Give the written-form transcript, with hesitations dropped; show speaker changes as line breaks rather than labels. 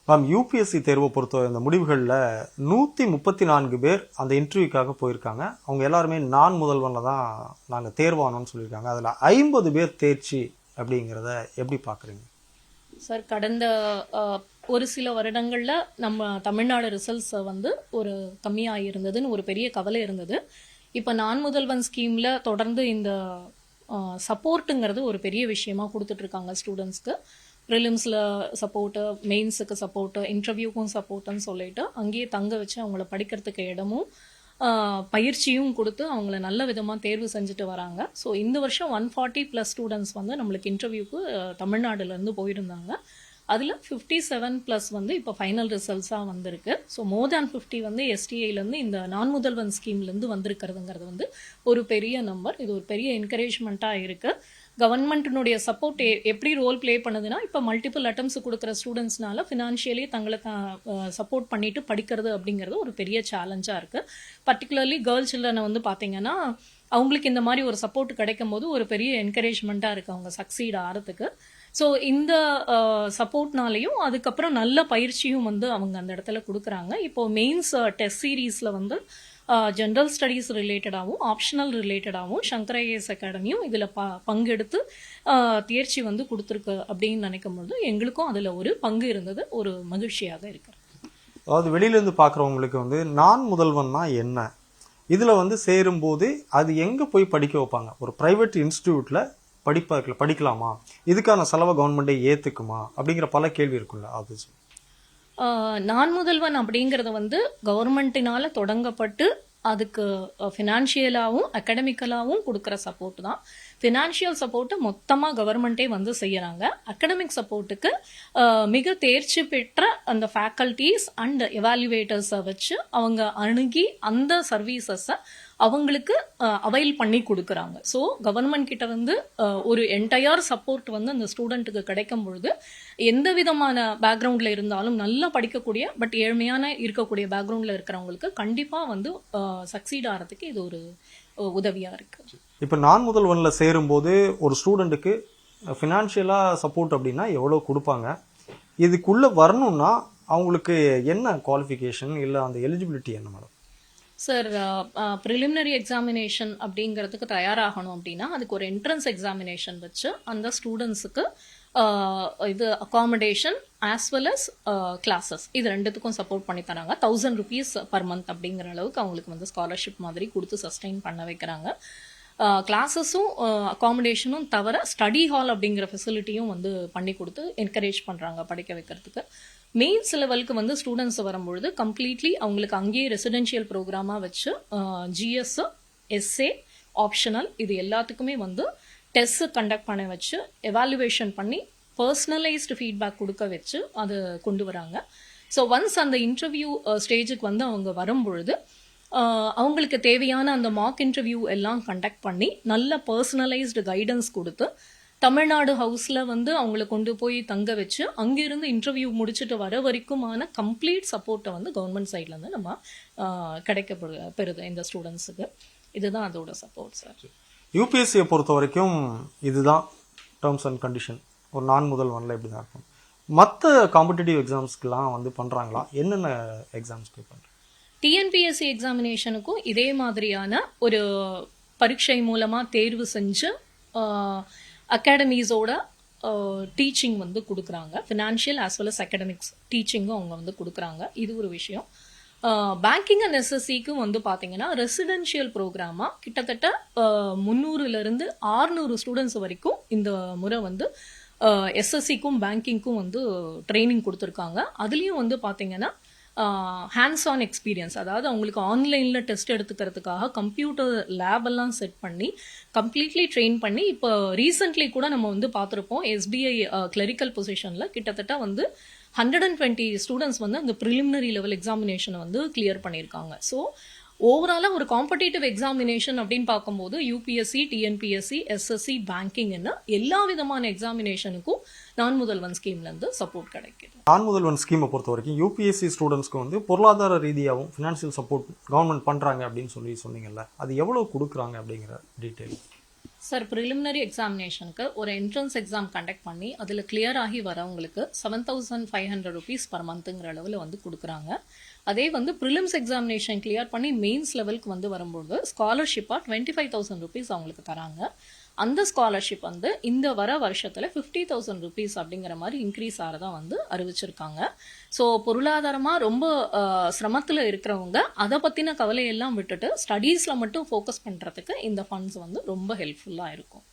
Ma'am, UPSC தேர்வை பொறுத்த இந்த முடிவுகளில் 134 பேர் அந்த இன்டர்வியூக்காக போயிருக்காங்க. அவங்க எல்லாருமே நான் முதல்வனில் தான் நாங்கள் தேர்வானோன்னு சொல்லியிருக்காங்க. அதில் 50 பேர் தேர்ச்சி அப்படிங்கிறத எப்படி பார்க்குறீங்க
சார்? கடந்த ஒரு சில வருடங்களில் நம்ம தமிழ்நாடு ரிசல்ட்ஸ் வந்து ஒரு கம்மியாக இருந்ததுன்னு ஒரு பெரிய கவலை இருந்தது. இப்போ நான் முதல்வன் ஸ்கீமில் தொடர்ந்து இந்த சப்போர்ட்டுங்கிறது ஒரு பெரிய விஷயமா கொடுத்துட்ருக்காங்க ஸ்டூடெண்ட்ஸ்க்கு. ப்ரிலிம்ஸில் சப்போர்ட்டு, மெயின்ஸுக்கு சப்போர்ட்டு, இன்டர்வியூக்கும் சப்போர்ட்டுன்னு சொல்லிட்டு அங்கேயே தங்க வச்சு அவங்கள படிக்கிறதுக்கு இடமும் பயிற்சியும் கொடுத்து அவங்கள நல்ல விதமாக தேர்வு செஞ்சுட்டு வராங்க. ஸோ இந்த வருஷம் 140+ ஸ்டூடெண்ட்ஸ் வந்து நம்மளுக்கு இன்டர்வியூக்கு தமிழ்நாடுலேருந்து போயிருந்தாங்க. அதில் 57+ வந்து இப்போ ஃபைனல் ரிசல்ட்ஸாக வந்திருக்கு. ஸோ மோர் தேன் 50 வந்து எஸ்டிஐலேருந்து இந்த நான் முதல்வன் ஸ்கீம்லேருந்து வந்திருக்கிறதுங்கிறது வந்து ஒரு பெரிய நம்பர். இது ஒரு பெரிய என்கரேஜ்மெண்ட்டாக இருக்குது. கவர்மெண்ட்டினுடைய சப்போர்ட் எப்படி ரோல் ப்ளே பண்ணுதுன்னா, இப்போ மல்டிபிள் அட்டம்ஸ் கொடுக்குற ஸ்டூடெண்ட்ஸ்னால ஃபினான்ஷியலி தங்களை சப்போர்ட் பண்ணிட்டு படிக்கிறது அப்படிங்கிறது ஒரு பெரிய சேலஞ்சாக இருக்குது. பர்டிகுலர்லி கேர்ள் சில்ட்ரனை வந்து பார்த்தீங்கன்னா அவங்களுக்கு இந்த மாதிரி ஒரு சப்போர்ட் கிடைக்கும் போது ஒரு பெரிய என்கரேஜ்மெண்ட்டாக இருக்குது அவங்க சக்சீட் ஆகிறதுக்கு. ஸோ இந்த சப்போர்ட்னாலையும் அதுக்கப்புறம் நல்ல பயிற்சியும் வந்து அவங்க அந்த இடத்துல கொடுக்குறாங்க. இப்போது மெயின்ஸ் டெஸ்ட் சீரீஸில் வந்து ஜென்ரல் ஸ்டடீஸ் ரிலேட்டடாகவும் ஆப்ஷனல் ரிலேட்டடாகவும் சங்கர் ஐஏஎஸ் அகாடமியும் இதில் பங்கெடுத்து தேர்ச்சி வந்து கொடுத்துருக்கு அப்படின்னு நினைக்கும் போது எங்களுக்கும் அதில் ஒரு பங்கு இருந்தது, ஒரு மகிழ்ச்சியாக இருக்கிறது.
அதாவது வெளியிலேருந்து பார்க்குறவங்களுக்கு வந்து நான் முதல்வன்னா என்ன, இதில் வந்து சேரும்போது அது எங்கே போய் படிக்க வைப்பாங்க? ஒரு ப்ரைவேட் இன்ஸ்டிடியூட்டில் படிக்கலாமா, இதுக்கான செலவை கவர்மெண்ட்டே ஏற்றுக்குமா அப்படிங்கிற பல கேள்வி இருக்குல்ல, அது
நான் முதல்வன் அப்படிங்கிறத வந்து கவர்மெண்ட்டினால தொடங்கப்பட்டு அதுக்கு ஃபினான்ஷியலாகவும் அகடமிக்கலாகவும் கொடுக்குற சப்போர்ட் தான். ஃபினான்ஷியல் சப்போர்ட்டை மொத்தமாக கவர்மெண்ட்டே வந்து செய்கிறாங்க. அகடமிக் சப்போர்ட்டுக்கு மிக தேர்ச்சி பெற்ற அந்த ஃபேக்கல்டிஸ் அண்ட் எவாலுவேட்டர்ஸை வச்சு அவங்க அணுகி அந்த சர்வீசஸை அவங்களுக்கு அவைல் பண்ணி கொடுக்குறாங்க. ஸோ கவர்மெண்ட் கிட்ட வந்து ஒரு என்டையர் சப்போர்ட் வந்து அந்த ஸ்டூடெண்ட்டுக்கு கிடைக்கும் பொழுது எந்த விதமான பேக்ரவுண்டில் இருந்தாலும் நல்லா படிக்கக்கூடிய பட் ஏழ்மையான இருக்கக்கூடிய பேக்ரவுண்டில் இருக்கிறவங்களுக்கு கண்டிப்பாக வந்து சக்சீட் ஆகிறதுக்கு இது ஒரு உதவியாக இருக்குது.
இப்போ நான் முதல்வனில் சேரும்போது ஒரு ஸ்டூடெண்ட்டுக்கு ஃபினான்ஷியலாக சப்போர்ட் அப்படின்னா எவ்வளோ கொடுப்பாங்க? இதுக்குள்ளே வரணும்னா அவங்களுக்கு என்ன குவாலிஃபிகேஷன் இல்லை அந்த எலிஜிபிலிட்டி என்ன மேடம்?
சார், ப்ரிலிமினரி எக்ஸாமினேஷன் அப்படிங்கிறதுக்கு தயாராகணும் அப்படின்னா அதுக்கு ஒரு என்ட்ரன்ஸ் எக்ஸாமினேஷன் வச்சு அந்த ஸ்டூடெண்ட்ஸுக்கு இது accommodation as well as classes இது ரெண்டுத்துக்கும் சப்போர்ட் பண்ணி தராங்க. 1000 rupees per month அப்படிங்கிற அளவுக்கு அவங்களுக்கு வந்து ஸ்காலர்ஷிப் மாதிரி கொடுத்து சஸ்டெயின் பண்ண வைக்கிறாங்க. கிளாஸஸும் அகாமடேஷனும் தவிர ஸ்டடி ஹால் அப்படிங்கிற ஃபெசிலிட்டியும் வந்து பண்ணி கொடுத்து என்கரேஜ் பண்ணுறாங்க படிக்க வைக்கிறதுக்கு. மெயின்ஸ் லெவலுக்கு வந்து ஸ்டூடெண்ட்ஸ் வரும்பொழுது கம்ப்ளீட்லி அவங்களுக்கு அங்கேயே ரெசிடென்ஷியல் ப்ரோக்ராமாக வச்சு ஜிஎஸ், எஸ்ஏ, ஆப்ஷனல் இது எல்லாத்துக்குமே வந்து டெஸ்ட் கண்டக்ட் பண்ண வச்சு எவாலுவேஷன் பண்ணி பர்சனலைஸ்டு ஃபீட்பேக் கொடுக்க வச்சு அது கொண்டு வராங்க. ஸோ ஒன்ஸ் அந்த இன்டர்வியூ ஸ்டேஜுக்கு வந்து அவங்க வரும்பொழுது அவங்களுக்கு தேவையான அந்த மார்க் இன்டர்வியூ எல்லாம் கண்டக்ட் பண்ணி நல்ல பர்சனலைஸ்டு கைடன்ஸ் கொடுத்து தமிழ்நாடு ஹவுஸில் வந்து அவங்கள கொண்டு போய் தங்க வச்சு அங்கிருந்து இன்டர்வியூ முடிச்சுட்டு வர வரைக்குமான கம்ப்ளீட் சப்போர்ட்டை வந்து கவர்மெண்ட் சைட்லேருந்து நம்ம பெறுது இந்த ஸ்டூடெண்ட்ஸுக்கு. இதுதான் அதோட சப்போர்ட் சார்.
யூபிஎஸ்சியை பொறுத்த வரைக்கும் இதுதான் டேர்ம்ஸ் அண்ட் கண்டிஷன். ஒரு நான் முதல்வனில் இப்படி தான் இருக்கும். மற்ற காம்படிட்டிவ் எக்ஸாம்ஸ்க்கெலாம் வந்து பண்ணுறாங்களா? என்னென்ன எக்ஸாம்ஸ்க்கு பண்ணுறாங்க?
டிஎன்பிஎஸ்சி எக்ஸாமினேஷனுக்கும் இதே மாதிரியான ஒரு பரீட்சை மூலமாக தேர்வு செஞ்சு அகாடமிஸோட டீச்சிங் வந்து கொடுக்குறாங்க. Financial as well as academics டீச்சிங்கும் அவங்க வந்து கொடுக்குறாங்க. இது ஒரு விஷயம். பேங்கிங் அண்ட் எஸ்எஸ்சிக்கும் வந்து பார்த்தீங்கன்னா ரெசிடென்ஷியல் ப்ரோக்ராமாக கிட்டத்தட்ட 300லேருந்து 600 ஸ்டூடெண்ட்ஸ் வரைக்கும் இந்த முறை வந்து எஸ்எஸ்சிக்கும் பேங்கிங்க்கும் வந்து ட்ரைனிங் கொடுத்துருக்காங்க. அதுலேயும் வந்து பார்த்தீங்கன்னா ஹேண்ட்ஸ் ஆன் எக்ஸ்பீரியன்ஸ், அதாவது அவங்களுக்கு ஆன்லைனில் டெஸ்ட் எடுத்துக்கிறதுக்காக கம்ப்யூட்டர் லேபெல்லாம் செட் பண்ணி கம்ப்ளீட்லி ட்ரெயின் பண்ணி இப்போ ரீசெண்ட்லி கூட நம்ம வந்து பார்த்துருப்போம் எஸ்பிஐ கிளரிக்கல் பொசிஷனில் கிட்டத்தட்ட வந்து 120 ஸ்டூடெண்ட்ஸ் வந்து அந்த ப்ரிலிமினரி லெவல் எக்ஸாமினேஷனை வந்து கிளியர் பண்ணியிருக்காங்க. ஸோ ஓவராலாக ஒரு காம்படிட்டிவ் எக்ஸாமினேஷன் அப்படின்னு பார்க்கும்போது யூபிஎஸ்சி, டிஎன்பிஎஸ்சி, எஸ்எஸ்சி, பேங்கிங்னு எல்லா விதமான எக்ஸாமினேஷனுக்கும் நான் முதல்வன் ஸ்கீம்லேருந்து சப்போர்ட் கிடைக்குது.
நான் முதல்வன் ஸ்கீமை பொறுத்த வரைக்கும் யூபிஎஸ்சி ஸ்டூடெண்ட்ஸ்க்கு வந்து பொருளாதார ரீதியாகவும் ஃபினான்ஷியல் சப்போர்ட் கவர்மெண்ட் பண்ணுறாங்க அப்படின்னு சொன்னீங்கல்ல, அது எவ்வளோ கொடுக்குறாங்க அப்படிங்கிற டீட்டெயில்?
சார் ப்ரிலிமினரி எக்ஸாமினேஷனுக்கு ஒரு என்ட்ரன்ஸ் எக்ஸாம் கண்டக்ட் பண்ணி அதில் கிளியர் ஆகி வரவங்களுக்கு 7,500 ருபீஸ் பர் மந்த்துங்கிற அளவில் வந்து கொடுக்குறாங்க. அதே வந்து ப்ரிலிம்ஸ் எக்ஸாமினேஷன் கிளியர் பண்ணி மெயின்ஸ் லெவலுக்கு வந்து வரும்போது ஸ்காலர்ஷிப்பாக 25,000 ருபீஸ் அவங்களுக்கு தராங்க. அந்த ஸ்காலர்ஷிப் வந்து இந்த வருஷத்துல 50,000 ருபீஸ் அப்படிங்கிற மாதிரி இன்க்ரீஸ் ஆகிறதா வந்து அறிவிச்சிருக்காங்க. ஸோ பொருளாதாரமா ரொம்ப சிரமத்துல இருக்கிறவங்க அதை பத்தின கவலையெல்லாம் விட்டுட்டு ஸ்டடீஸ்ல மட்டும் ஃபோக்கஸ் பண்றதுக்கு இந்த ஃபண்ட்ஸ் வந்து ரொம்ப ஹெல்ப்ஃபுல்லா இருக்கும்.